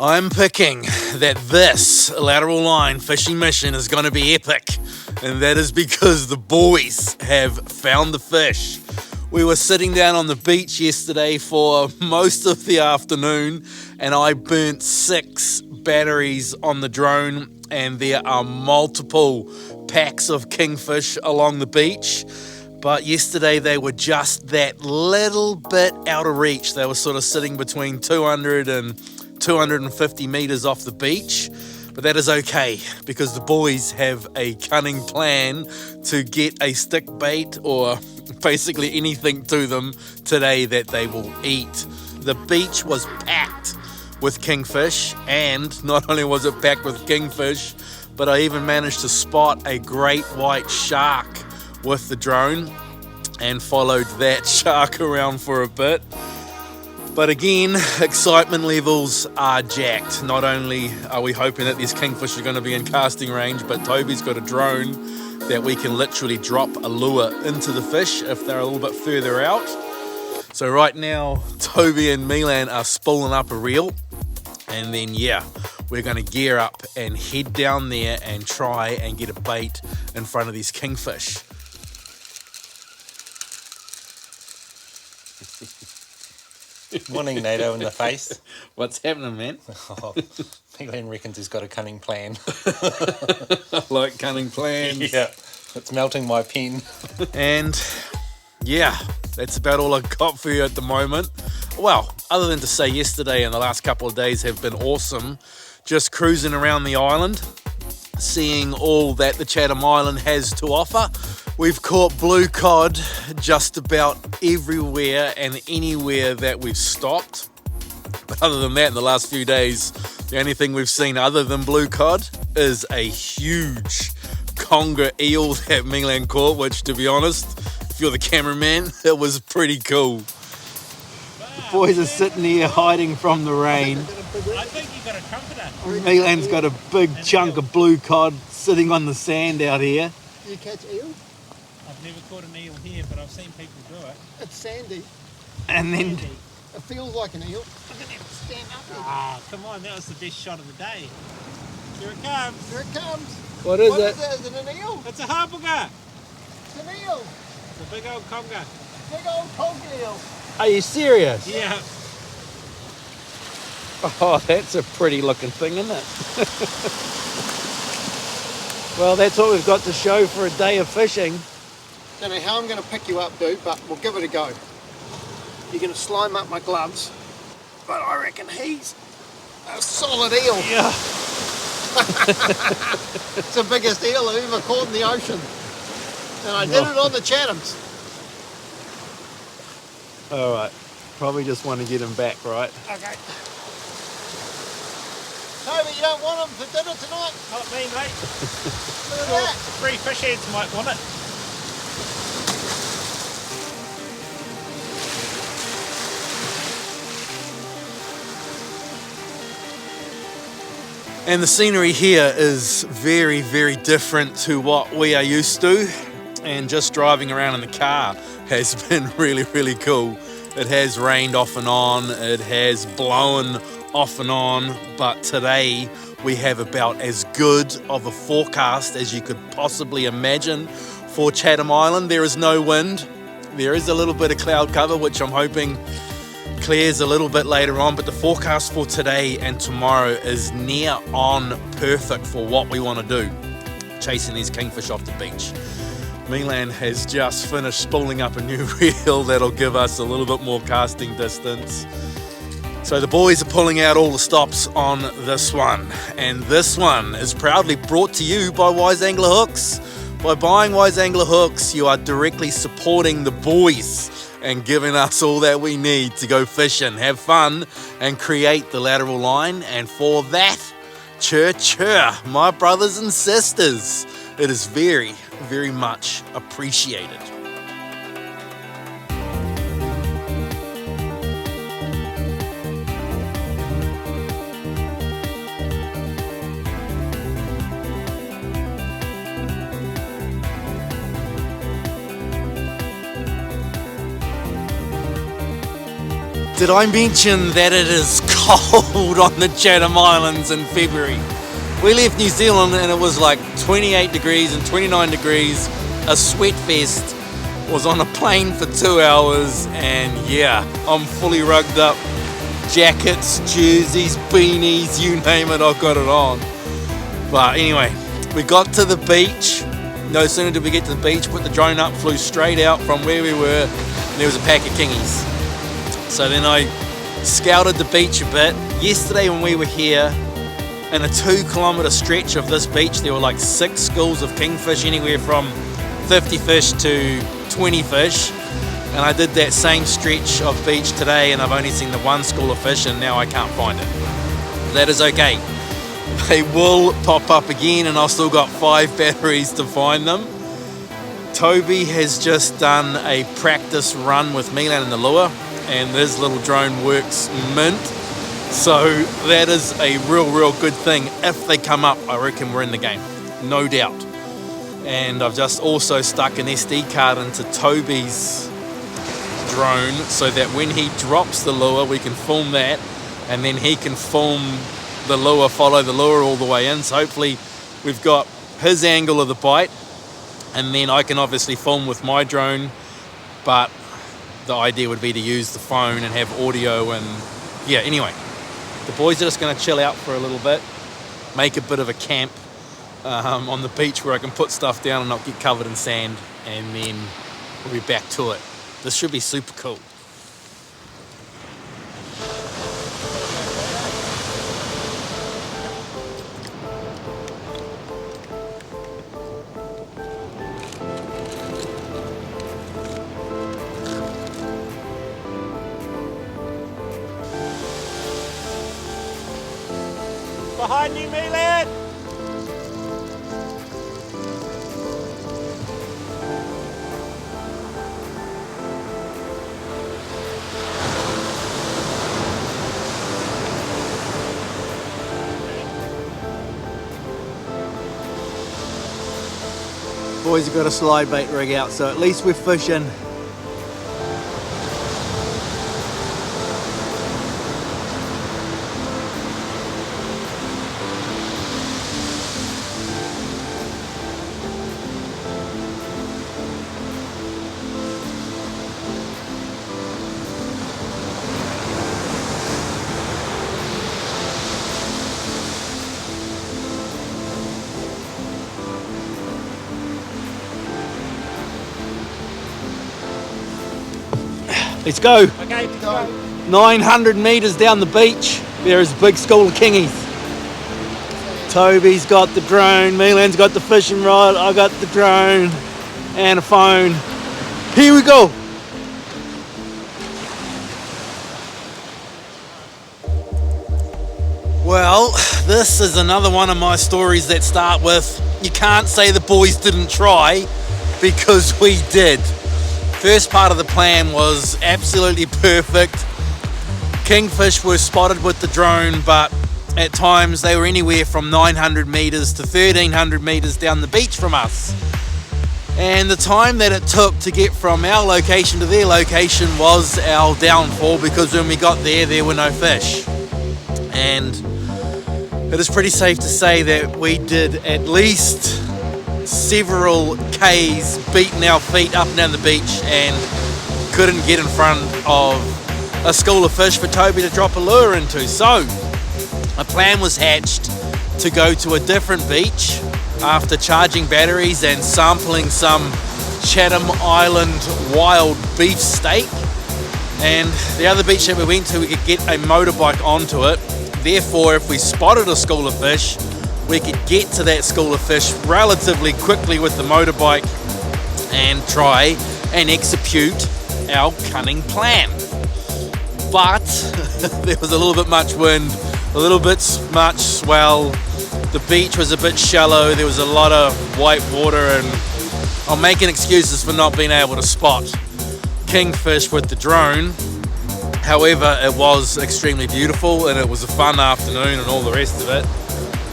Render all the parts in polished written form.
I'm picking that this lateral line fishing mission is going to be epic, and that is because the boys have found the fish. We were sitting down on the beach yesterday for most of the afternoon, and I burnt 6 batteries on the drone, and there are multiple packs of kingfish along the beach. But yesterday they were just that little bit out of reach. They were sort of sitting between 200 and 250 meters off the beach. But that is okay, because the boys have a cunning plan to get a stick bait or basically anything to them today that they will eat. The beach was packed with kingfish, and not only was it packed with kingfish, but I even managed to spot a great white shark with the drone and followed that shark around for a bit. But again, excitement levels are jacked. Not only are we hoping that these kingfish are going to be in casting range, but Toby's got a drone that we can literally drop a lure into the fish if they're a little bit further out. So right now, Toby and Milan are spooling up a reel, and then we're going to gear up and head down there and try and get a bait in front of these kingfish. Morning, NATO in the face. What's happening, man? Milan reckons he's got a cunning plan. I like cunning plans. Yeah, it's melting my pen. And that's about all I've got for you at the moment. Well, other than to say yesterday and the last couple of days have been awesome. Just cruising around the island, seeing all that the Chatham Island has to offer. We've caught blue cod just about everywhere and anywhere that we've stopped. But other than that, in the last few days, the only thing we've seen other than blue cod is a huge conger eel that Milan caught, which, to be honest, if you're the cameraman, it was pretty cool. The boys are sitting here hiding from the rain. I think you got a trumpeter. Milan's got a big chunk of blue cod sitting on the sand out here. Do you catch eel? I've never caught an eel here, but I've seen people do it. It's sandy. And then It feels like an eel. Look at him stand up there. Ah, come on, that was the best shot of the day. Here it comes. Here it comes. what is What it? is it? Is it an eel? It's a hapuka. It's an eel. It's a big old conger. Big old conger eel. Are you serious? Yeah. Oh, that's a pretty looking thing, isn't it? Well, that's what we've got to show for a day of fishing. Don't know how I'm going to pick you up, dude, but we'll give it a go. You're going to slime up my gloves, but I reckon he's a solid eel. Yeah. It's the biggest eel I've ever caught in the ocean. And I did it on the Chathams. All right. Probably just want to get him back, right? Okay. Toby, you don't want him for dinner tonight? Not me, mate. Look at that. Free fish heads might want it. And the scenery here is very, very different to what we are used to. And just driving around in the car has been really, really cool. It has rained off and on. It has blown off and on. But today we have about as good of a forecast as you could possibly imagine for Chatham Island. There is no wind. There is a little bit of cloud cover, which I'm hoping clears a little bit later on, but the forecast for today and tomorrow is near on perfect for what we want to do, chasing these kingfish off the beach. Milan has just finished spooling up a new reel that'll give us a little bit more casting distance. So the boys are pulling out all the stops on this one, and this one is proudly brought to you by Wise Angler Hooks. By buying Wise Angler Hooks, you are directly supporting the boys and giving us all that we need to go fishing, have fun, and create the lateral line. And for that, chur, my brothers and sisters, it is very, very much appreciated. Did I mention that it is cold on the Chatham Islands in February? We left New Zealand and it was like 28 degrees and 29 degrees, a sweat fest. Was on a plane for 2 hours, and yeah, I'm fully rugged up. Jackets, jerseys, beanies, you name it, I've got it on. But anyway, we got to the beach. No sooner did we get to the beach, put the drone up, flew straight out from where we were, and there was a pack of kingies. So then I scouted the beach a bit. Yesterday when we were here, in a 2-kilometre stretch of this beach, there were like 6 schools of kingfish, anywhere from 50 fish to 20 fish. And I did that same stretch of beach today, and I've only seen the 1 school of fish, and now I can't find it. That is okay. They will pop up again, and I've still got 5 batteries to find them. Toby has just done a practice run with Milan in the lure, and this little drone works mint. So that is a real good thing. If they come up, I reckon we're in the game, no doubt. And I've just also stuck an SD card into Toby's drone so that when he drops the lure, we can film that, and then he can film the lure, follow the lure all the way in. So hopefully we've got his angle of the bite, and then I can obviously film with my drone, but the idea would be to use the phone and have audio. And yeah, anyway, the boys are just going to chill out for a little bit, make a bit of a camp on the beach where I can put stuff down and not get covered in sand, and then we'll be back to it. This should be super cool. Behind you, Milan! Boys have got a slide bait rig out, so at least we're fishing. Let's go. Okay, let's go. 900 metres down the beach, there is a big school of kingies. Toby's got the drone, Milan's got the fishing rod, I got the drone and a phone. Here we go. Well, this is another one of my stories that start with, you can't say the boys didn't try, because we did. First part of the plan was absolutely perfect. Kingfish were spotted with the drone, but at times they were anywhere from 900 metres to 1300 metres down the beach from us. And the time that it took to get from our location to their location was our downfall, because when we got there, there were no fish. And it is pretty safe to say that we did at least several Ks beating our feet up and down the beach and couldn't get in front of a school of fish for Toby to drop a lure into. So a plan was hatched to go to a different beach after charging batteries and sampling some Chatham Island wild beef steak. And the other beach that we went to, we could get a motorbike onto it. Therefore, if we spotted a school of fish, we could get to that school of fish relatively quickly with the motorbike and try and execute our cunning plan. But there was a little bit much wind, a little bit much swell, the beach was a bit shallow, there was a lot of white water, and I'm making excuses for not being able to spot kingfish with the drone. However, it was extremely beautiful and it was a fun afternoon and all the rest of it.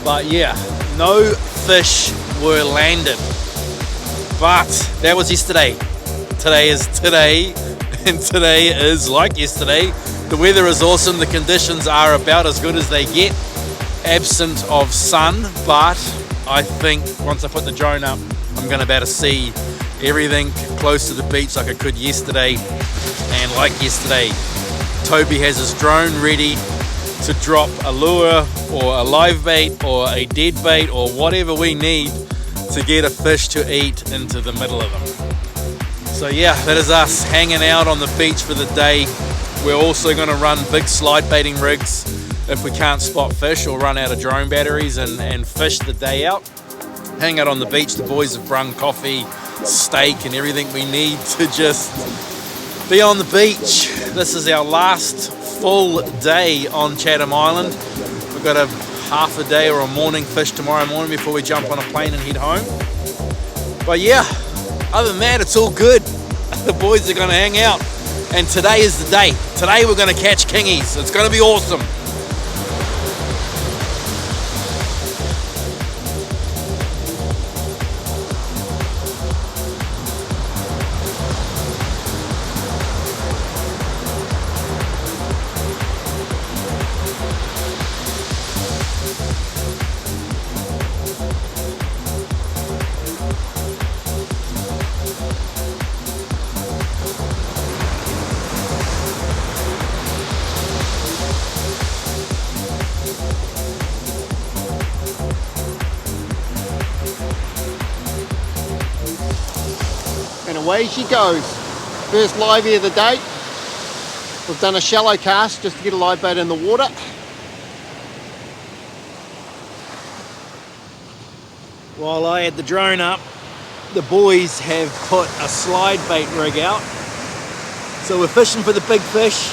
But yeah, no fish were landed. But that was yesterday. Today is today, and today is like yesterday. The weather is awesome. The conditions are about as good as they get, absent of sun, but I think once I put the drone up, I'm going to be able to see everything close to the beach like I could yesterday. And like yesterday, Toby has his drone ready to drop a lure or a live bait or a dead bait or whatever we need to get a fish to eat into the middle of them. So yeah, that is us hanging out on the beach for the day. We're also going to run big slide baiting rigs if we can't spot fish or run out of drone batteries and fish the day out. Hang out on the beach. The boys have brung coffee, steak and everything we need to just be on the beach. This is our last full day on Chatham Island. We've got a half a day or a morning fish tomorrow morning before we jump on a plane and head home. But yeah, other than that, it's all good. The boys are going to hang out. And today is the day. Today we're going to catch kingies. It's going to be awesome. And away she goes. First livey of the day. We've done a shallow cast just to get a live bait in the water. While I had the drone up, the boys have put a slide bait rig out. So we're fishing for the big fish.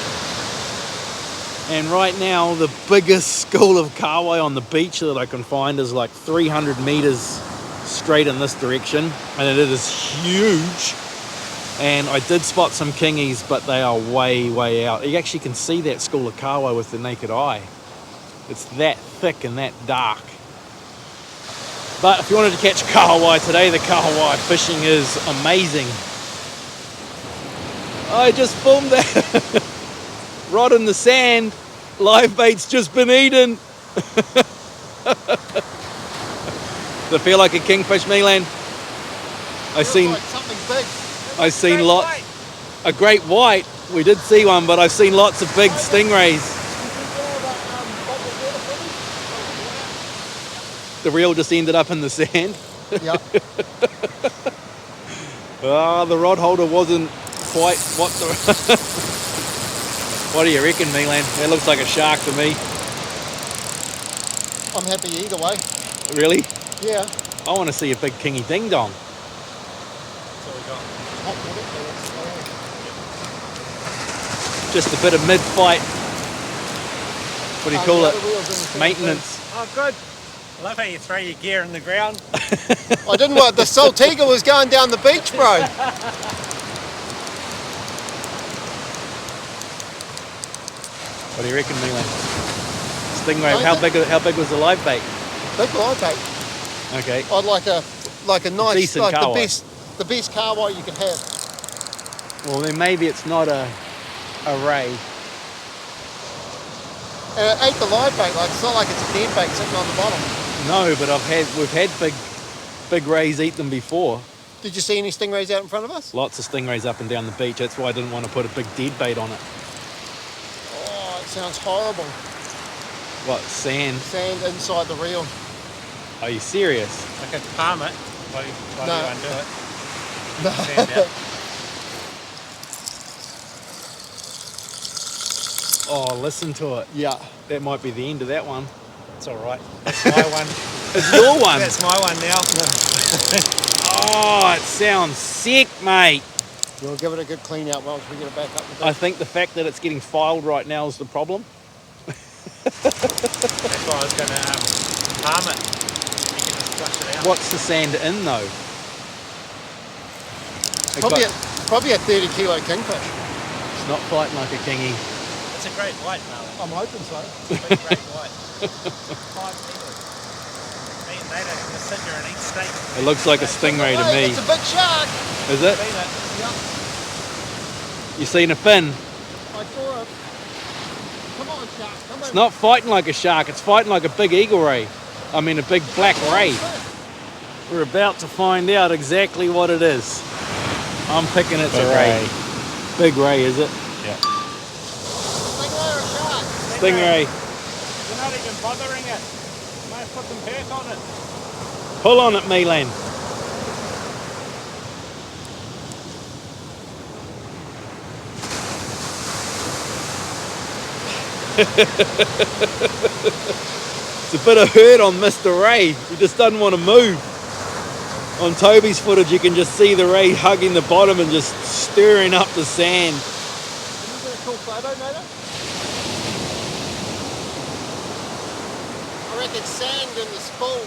And right now, the biggest school of kahawai on the beach that I can find is like 300 meters straight in this direction. And it is huge. And I did spot some kingies, but they are way, way out. You actually can see that school of kahawai with the naked eye. It's that thick and that dark. But if you wanted to catch kahawai today, the kahawai fishing is amazing. I just filmed that rod in the sand. Live bait's just been eaten. Does it feel like a kingfish, Milan? Like something big. I've seen lots. A great white. We did see one, but I've seen lots of big stingrays. The reel just ended up in the sand. Yeah. The rod holder wasn't quite what the... What do you reckon, Milan? That looks like a shark to me. I'm happy either way. Really? Yeah. I want to see a big kingy ding dong. Just a bit of mid-fight. What do you call it? Maintenance. Oh, good. I love how you throw your gear in the ground. I didn't want the Saltiga was going down the beach, bro. What do you reckon, Milan? Stingray. How big was the live bait? Big live bait. Okay. I'd like a nice, decent like kahawai. the best kahawai you could have. Well, then maybe it's not a ray. And it ate the live bait. Like it's not like it's a dead bait sitting on the bottom. No, but we've had big rays eat them before. Did you see any stingrays out in front of us? Lots of stingrays up and down the beach. That's why I didn't want to put a big dead bait on it. Oh, it sounds horrible. What, sand? Sand inside the reel. Are you serious? I could palm it while you undo it. No. Sand out. Oh, listen to it. Yeah. That might be the end of that one. It's all right. That's my one. It's your one. That's my one now. Oh, it sounds sick, mate. We'll give it a good clean out once we get it back up the beach. I think the fact that it's getting filed right now is the problem. That's why I was going to palm it. You can just flush it out. What's the sand in though? Probably a 30 kilo kingfish. It's not fighting like a kingy. It's a great white, Marlon. I'm hoping so. It's a great white. 5 kilos. Me and Nate are going to sit here and eat steak. It looks like a stingray to Hey, me. it's a big shark. Is it? Seen it? Yeah. You seen a fin? I saw it. It's not fighting like a shark, it's fighting like a big eagle ray. I mean a big black ray. We're about to find out exactly what it is. I'm picking it's a ray. Big ray, is it? Yeah. Stingray or a shark? Stingray. You're not even bothering it. Might have put some hurt on it. Pull on it, Milan. It's a bit of hurt on Mr. Ray. He just doesn't want to move. On Toby's footage, you can just see the ray hugging the bottom and just stirring up the sand. Isn't that a cool photo, Nato? I reckon sand in the spool.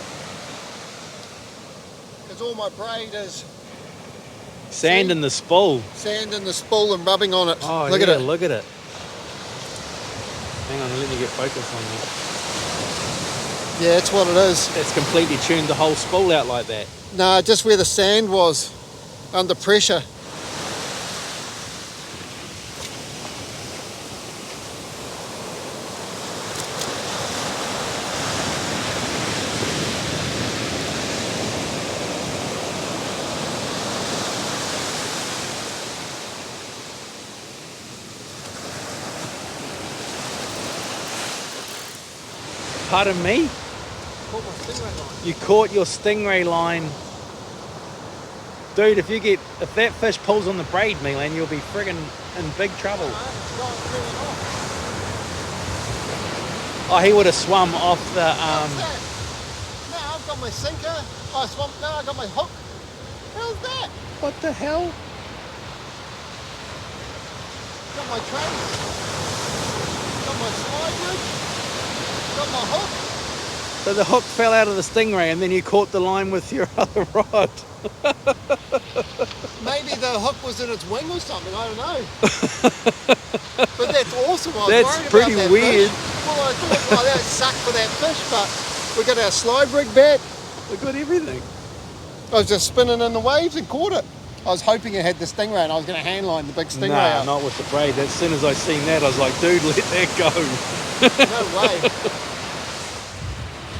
Because all my braid is Sand in the spool. sand in the spool and rubbing on it. Oh, look yeah, at it. look at it. Hang on, let me get focus on that. Yeah, that's what it is. It's completely tuned the whole spool out like that. No, just where the sand was under pressure. Pardon me? Caught my stingray line. You caught your stingray line. Dude, if that fish pulls on the braid, Milan, you'll be friggin' in big trouble. Oh, he would have swum off the What's that? No, I've got my sinker. I swamped. No, I got my hook. How's that? What the hell? Got my trace. Got my slide rig. Got my hook. So the hook fell out of the stingray and then you caught the line with your other rod. Maybe the hook was in its wing or something. I don't know. But that's awesome. I was That's worried pretty about that weird. Fish. Well, I thought, that sucked for that fish, but we got our slide rig back. We got everything. I was just spinning in the waves and caught it. I was hoping it had the stingray and I was going to handline the big stingray Nah, out. not with the braid. As soon as I seen that, I was like, dude, let that go. No way.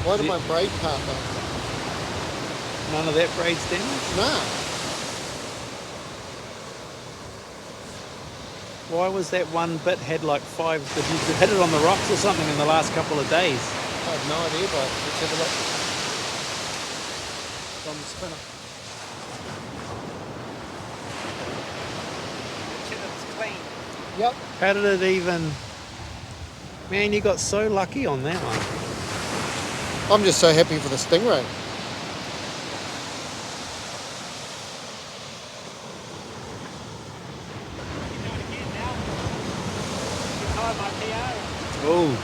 Why did my braid part though? None of that braid's damaged? Nah. Why was that one bit had like 5? Did you hit it on the rocks or something in the last couple of days? I have no idea, but let's have a look. It's on the spinner. It's clean. Yep. How did it even... Man, you got so lucky on that one. I'm just so happy for the stingray. Oh.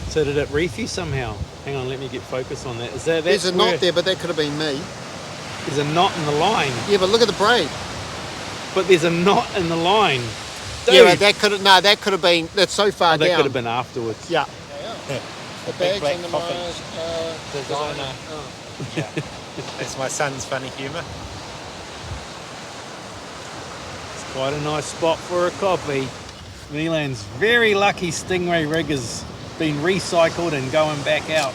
So did it reef you somehow? Hang on, let me get focus on that. Is that There's a where- knot there, but that could have been me. There's a knot in the line. Yeah, but look at the braid. But there's a knot in the line. Yeah, Dude. but that could have, no, that could have been, that's so far Oh, that down. could have been afterwards. Yeah. The big bags black and the coffin. Mars, Designer. Oh. Yeah. That's my son's funny humour. It's quite a nice spot for a copy. Milan's very lucky stingray rig has been recycled and going back out.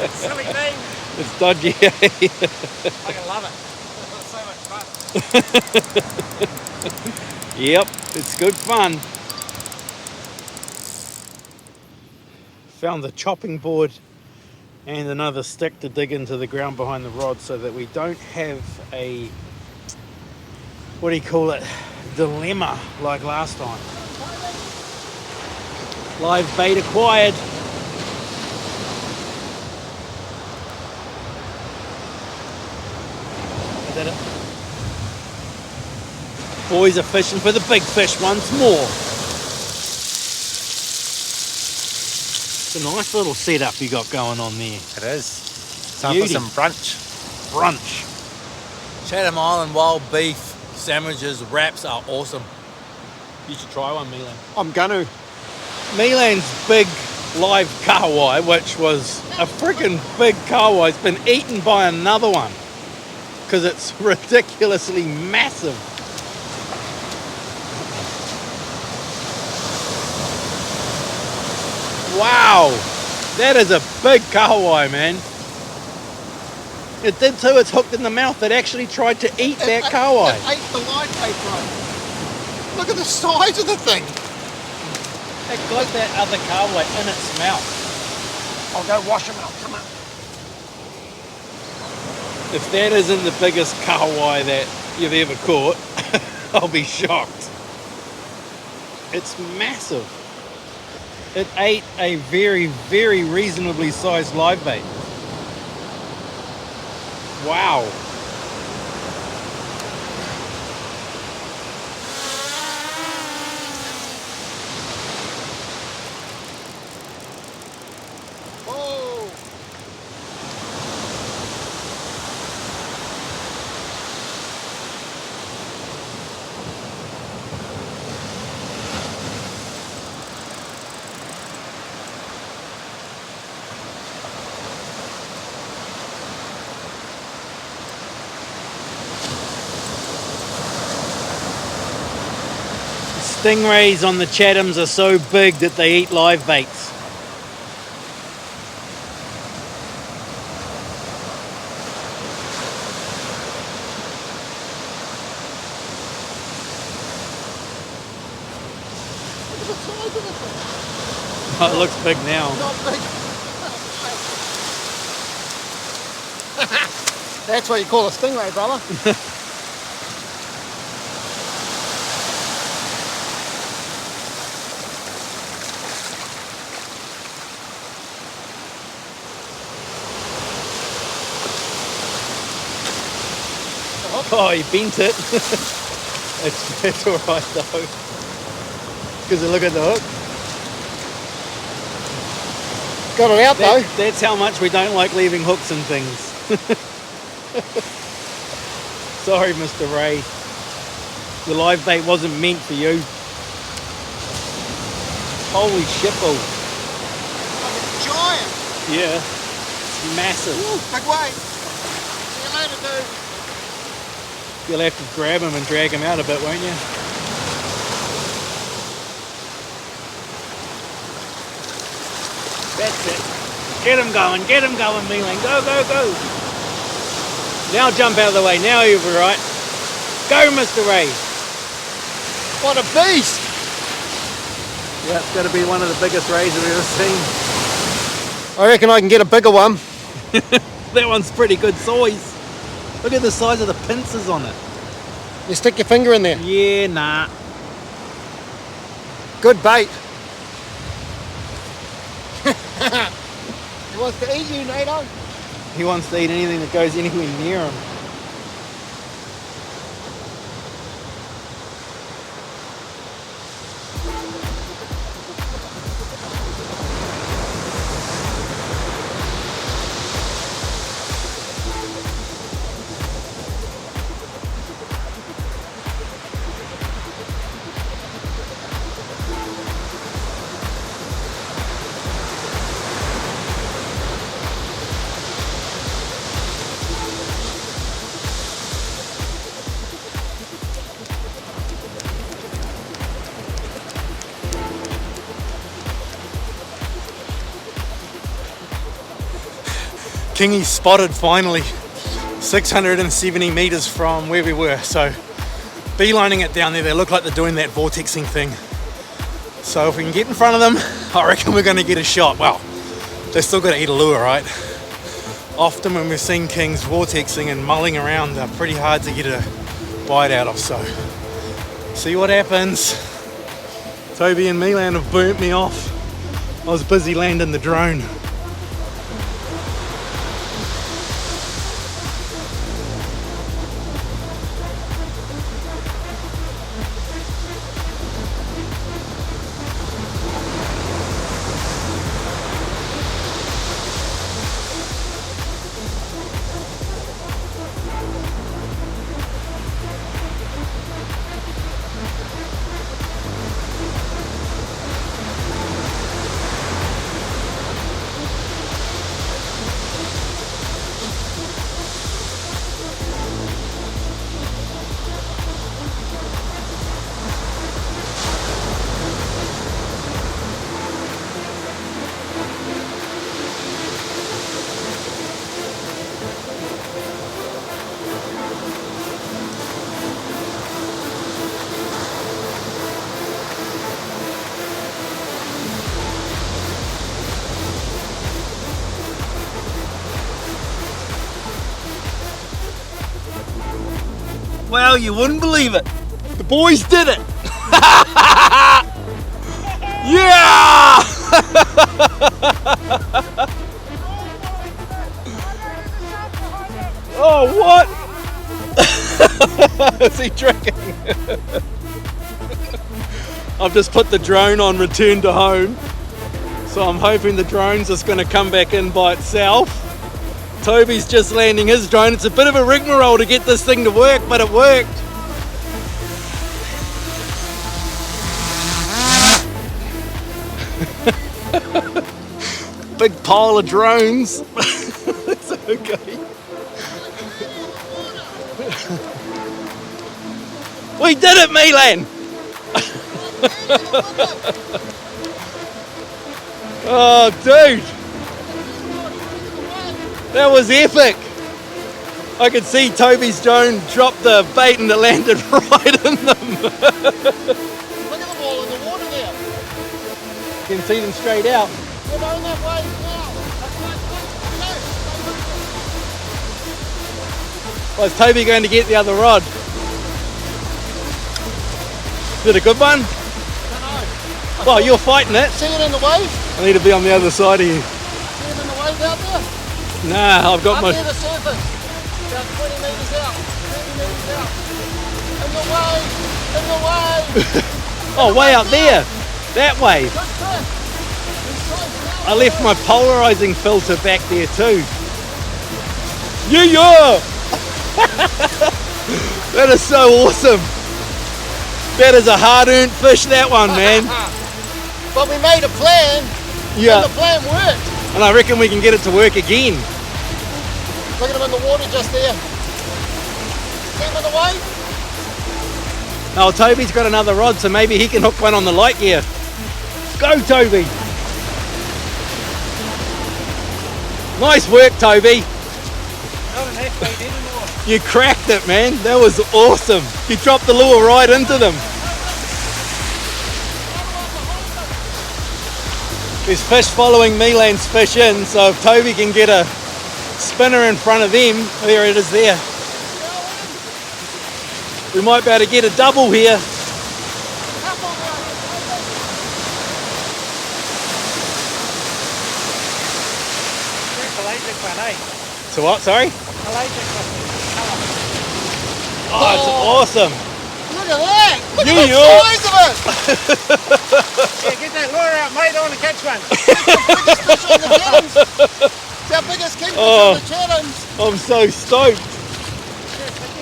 Silly name. It's dodgy. I can love it. It's so much fun. Yep, it's good fun. Found the chopping board and another stick to dig into the ground behind the rod so that we don't have a, what do you call it, dilemma like last time. Live bait acquired. Is that it? Boys are fishing for the big fish once more. It's a nice little setup you got going on there. It is. Time Beauty. for some brunch. Brunch. Chatham Island wild beef sandwiches, wraps are awesome. You should try one, Milan. I'm gonna. Milan's big live kahawai, which was a freaking big kahawai. It's been eaten by another one because it's ridiculously massive. Wow, that is a big kahawai, man. It did too. It's hooked in the mouth. It actually tried to eat that kahawai. It ate the live bait, bro. Look at the size of the thing. It got that other kahawai in its mouth. I'll go wash him out. Come on. If that isn't the biggest kahawai that you've ever caught, I'll be shocked. It's massive. It ate a very, very reasonably sized live bait. Wow. Oh. Stingrays on the Chathams are so big that they eat live baits. Look at the size of the thing. Oh, it looks big now. Not big. That's what you call a stingray, brother. Oh, you bent it. It's all right though. Because look at the hook. Got it out though. That's how much we don't like leaving hooks and things. Sorry, Mr. Ray. The live bait wasn't meant for you. Holy shitball. Like a giant. Yeah. It's massive. Ooh, big weight. See you later, dude. You'll have to grab him and drag him out a bit, won't you? That's it. Get him going, Mealing. Go, go, go. Now jump out of the way. Now you'll be right. Go, Mr. Ray. What a beast. Yeah, it's got to be one of the biggest rays I've ever seen. I reckon I can get a bigger one. That one's pretty good size. Look at the size of the pincers on it. You stick your finger in there. Yeah, nah. Good bait. He wants to eat you, Nato. He wants to eat anything that goes anywhere near him. Kingy's spotted finally, 670 meters from where we were. So beelining it down there, they look like they're doing that vortexing thing. So if we can get in front of them, I reckon we're gonna get a shot. Well, they're still gotta eat a lure, right? Often when we've seen kings vortexing and mulling around, they're pretty hard to get a bite out of, so see what happens. Toby and Milan have burnt me off. I was busy landing the drone. Wow, you wouldn't believe it. The boys did it. Yeah! Oh, what? Is he tracking? I've just put the drone on return to home. So I'm hoping the drone's just going to come back in by itself. Toby's just landing his drone. It's a bit of a rigmarole to get this thing to work, but it worked. Big pile of drones. It's okay. We did it, Milan! Oh, dude! That was epic! I could see Toby's drone drop the bait and it landed right in them. Look at them all in the water there. You can see them straight out. They're going that way now. Well, is Toby going to get the other rod? Is it a good one? I don't know. Well, you're fighting it. See it in the wave? I need to be on the other side of you. See it in the wave out there? Nah, I've got Up my... near the surface. About 20 metres out. 30 metres out. In the wave. In the wave. Oh, way up there. That way. Good fish. I left my polarizing filter back there too. Yeah! That is so awesome. That is a hard-earned fish, that one, man. But we made a plan, Yeah, and the plan worked. and I reckon we can get it to work again. Look at him in the water just there. See him in the wave? Oh, Toby's got another rod, so maybe he can hook one on the light gear. Go, Toby. Nice work, Toby. Not an FLYFIN anymore. You cracked it, man. That was awesome. You dropped the lure right into them. There's fish following Milan's fish in, so if Toby can get a spinner in front of them, there it is there. We might be able to get a double here. Pelagic one, eh? So what, sorry? Pelagic one. Oh, it's awesome. Look at that! Look You at the yacht. size of it! Yeah, get that lure out, mate. I want to catch one. Biggest fish on the Chathams. It's our biggest kingfish Oh. on the Chathams. I'm so stoked.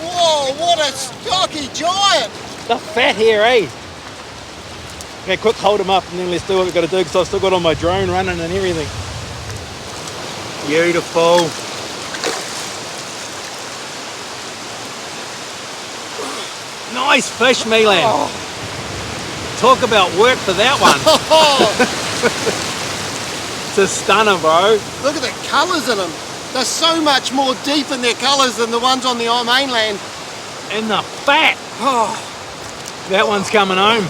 Whoa, what a stocky giant! The fat here, eh? Okay, quick, hold him up and then let's do what we've got to do because I've still got on my drone running and everything. Beautiful. Nice fish, Milan. Oh. Talk about work for that one. It's a stunner, bro. Look at the colours in them. They're so much more deep in their colours than the ones on the mainland. And the fat. Oh, That one's coming home.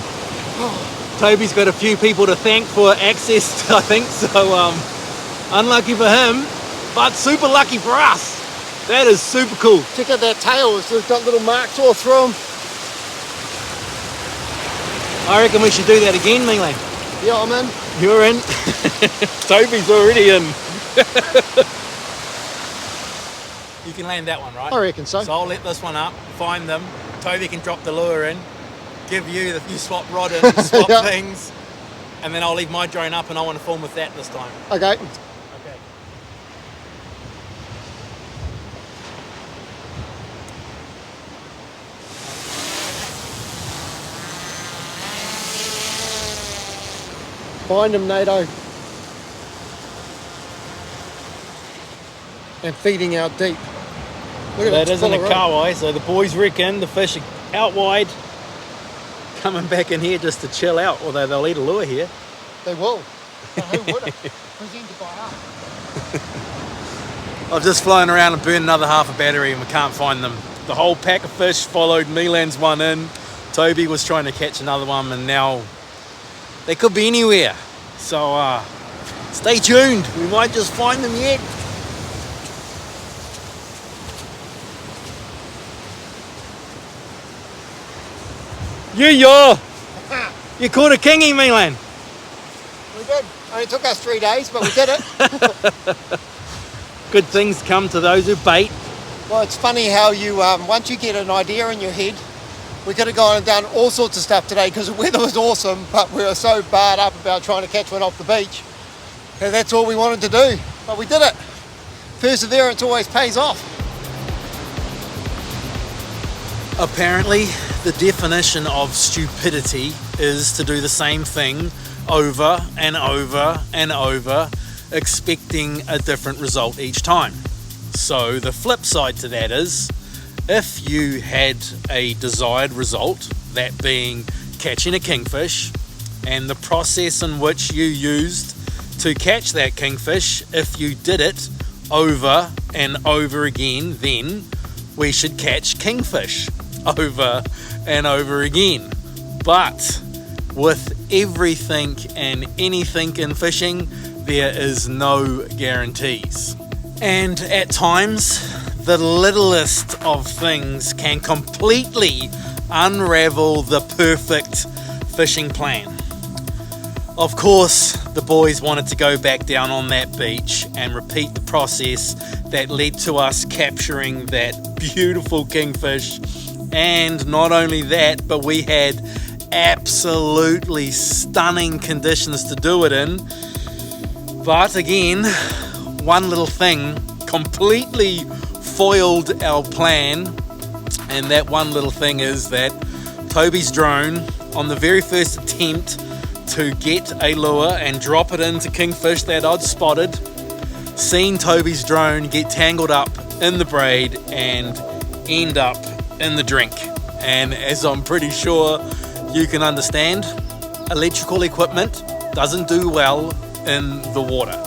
Toby's got a few people to thank for access, I think, so unlucky for him, but super lucky for us. That is super cool. check out their tails. They've got little marks all through them. I reckon we should do that again, Milan. Yeah, I'm in. You're in. Toby's already in. You can land that one, right? I reckon so. So I'll let this one up, find them. Toby can drop the lure in, give you the swap rod in, swap Yeah. things, and then I'll leave my drone up and I want to film with that this time. Okay. Okay. Find them, NATO. And feeding out deep. Look at That it's isn't full a of rope. kahawai, so the boys reckon the fish are out wide, coming back in here just to chill out, although they'll eat a lure here. They will. But who wouldn't? Presented by us. I've just flown around and burned another half a battery and we can't find them. The whole pack of fish followed Milan's one in. Toby was trying to catch another one and now they could be anywhere. So stay tuned, we might just find them yet. You caught a kingy, Milan. We did. Only took us 3 days, but we did it. Good things come to those who bait. Well, it's funny how you, once you get an idea in your head, we could have gone and done all sorts of stuff today because the weather was awesome, but we were so barred up about trying to catch one off the beach. And that's all we wanted to do, but we did it. Perseverance always pays off. Apparently, the definition of stupidity is to do the same thing over and over and over, expecting a different result each time. So the flip side to that is, if you had a desired result, that being catching a kingfish, and the process in which you used to catch that kingfish, if you did it over and over again, then we should catch kingfish over and over again. But with everything and anything in fishing, there is no guarantees. And at times, the littlest of things can completely unravel the perfect fishing plan. Of course, the boys wanted to go back down on that beach and repeat the process that led to us capturing that beautiful kingfish. And not only that, but we had absolutely stunning conditions to do it in. But again, one little thing completely foiled our plan, and that one little thing is that Toby's drone, on the very first attempt to get a lure and drop it into kingfish that I'd spotted, seen Toby's drone get tangled up in the braid and end up in the drink. And as I'm pretty sure you can understand, electrical equipment doesn't do well in the water.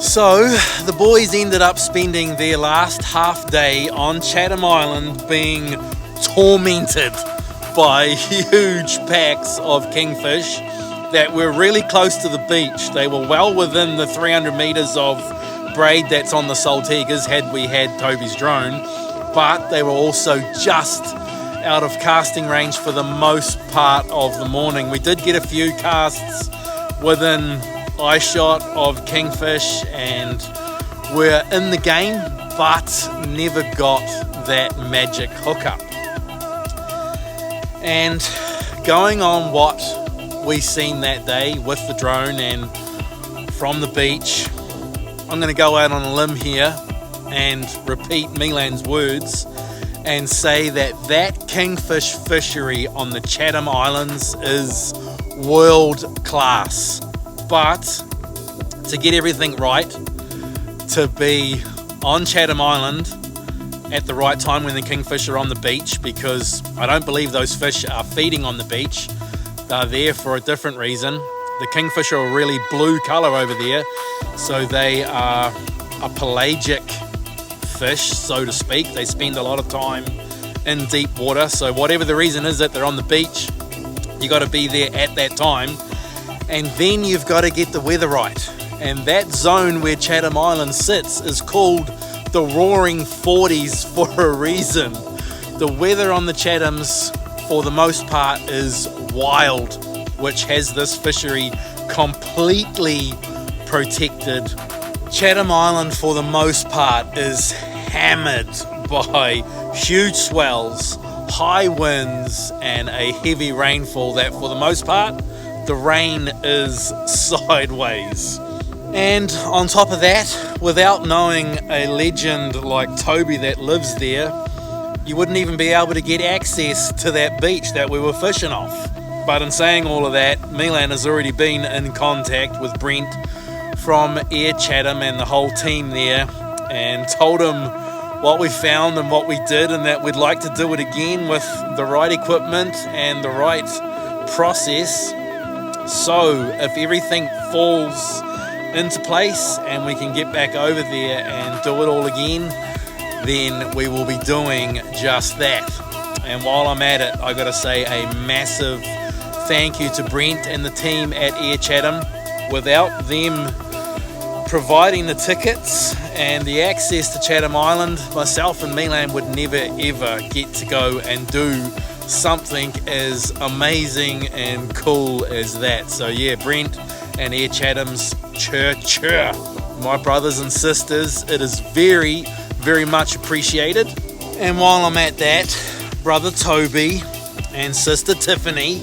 So the boys ended up spending their last half day on Chatham Island being tormented by huge packs of kingfish that were really close to the beach. They were well within the 300 meters of braid that's on the Saltigas had we had Toby's drone, but they were also just out of casting range for the most part of the morning. We did get a few casts within eye shot of kingfish and were in the game, but never got that magic hookup. And going on what we seen that day with the drone and from the beach, I'm going to go out on a limb here and repeat Milan's words and say that that kingfish fishery on the Chatham Islands is world class. But to get everything right, to be on Chatham Island at the right time when the kingfish are on the beach, because I don't believe those fish are feeding on the beach, they're there for a different reason. The kingfish are a really blue colour over there, so they are a pelagic fish, so to speak. They spend a lot of time in deep water, so whatever the reason is that they're on the beach, you got to be there at that time. And then you've got to get the weather right. And that zone where Chatham Island sits is called the Roaring 40s for a reason. The weather on the Chathams, for the most part, is wild, which has this fishery completely protected. Chatham Island, for the most part, is hammered by huge swells, high winds, and a heavy rainfall that, for the most part, the rain is sideways. And on top of that, without knowing a legend like Toby that lives there, you wouldn't even be able to get access to that beach that we were fishing off. But in saying all of that, Milan has already been in contact with Brent from Air Chatham and the whole team there, and told him what we found and what we did, and that we'd like to do it again with the right equipment and the right process. So if everything falls into place and we can get back over there and do it all again, then we will be doing just that. And while I'm at it, I gotta say a massive thank you to Brent and the team at Air Chatham. Without them providing the tickets and the access to Chatham Island, myself and Milan would never ever get to go and do something as amazing and cool as that. So yeah, Brent and Air Chatham's chur. My brothers and sisters, it is very, very much appreciated. And while I'm at that, brother Toby and sister Tiffany,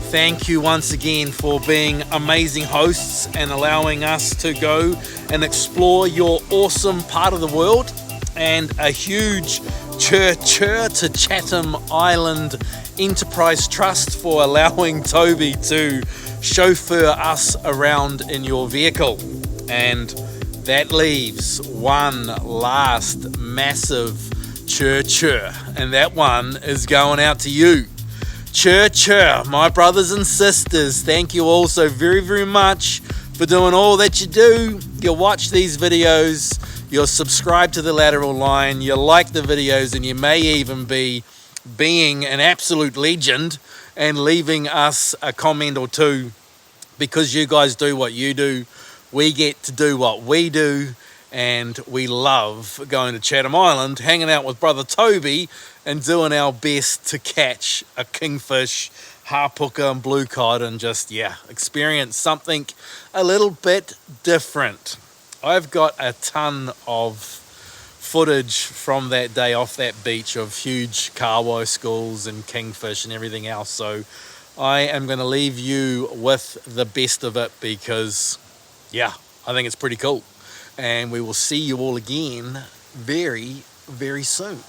thank you once again for being amazing hosts and allowing us to go and explore your awesome part of the world. And a huge chur to Chatham Island Enterprise Trust for allowing Toby to chauffeur us around in your vehicle. And that leaves one last massive chur, and that one is going out to you. Chur, my brothers and sisters, thank you all so very, very much for doing all that you do. You watch these videos, you'll subscribe to the Lateral Line, you like the videos, and you may even be being an absolute legend and leaving us a comment or two. Because you guys do what you do, we get to do what we do, and we love going to Chatham Island, hanging out with brother Toby and doing our best to catch a kingfish, hapuka and blue cod, and just, yeah, experience something a little bit different. I've got a ton of footage from that day off that beach of huge carwo schools and kingfish and everything else, so I am going to leave you with the best of it because, yeah, I think it's pretty cool. And we will see you all again very, very soon.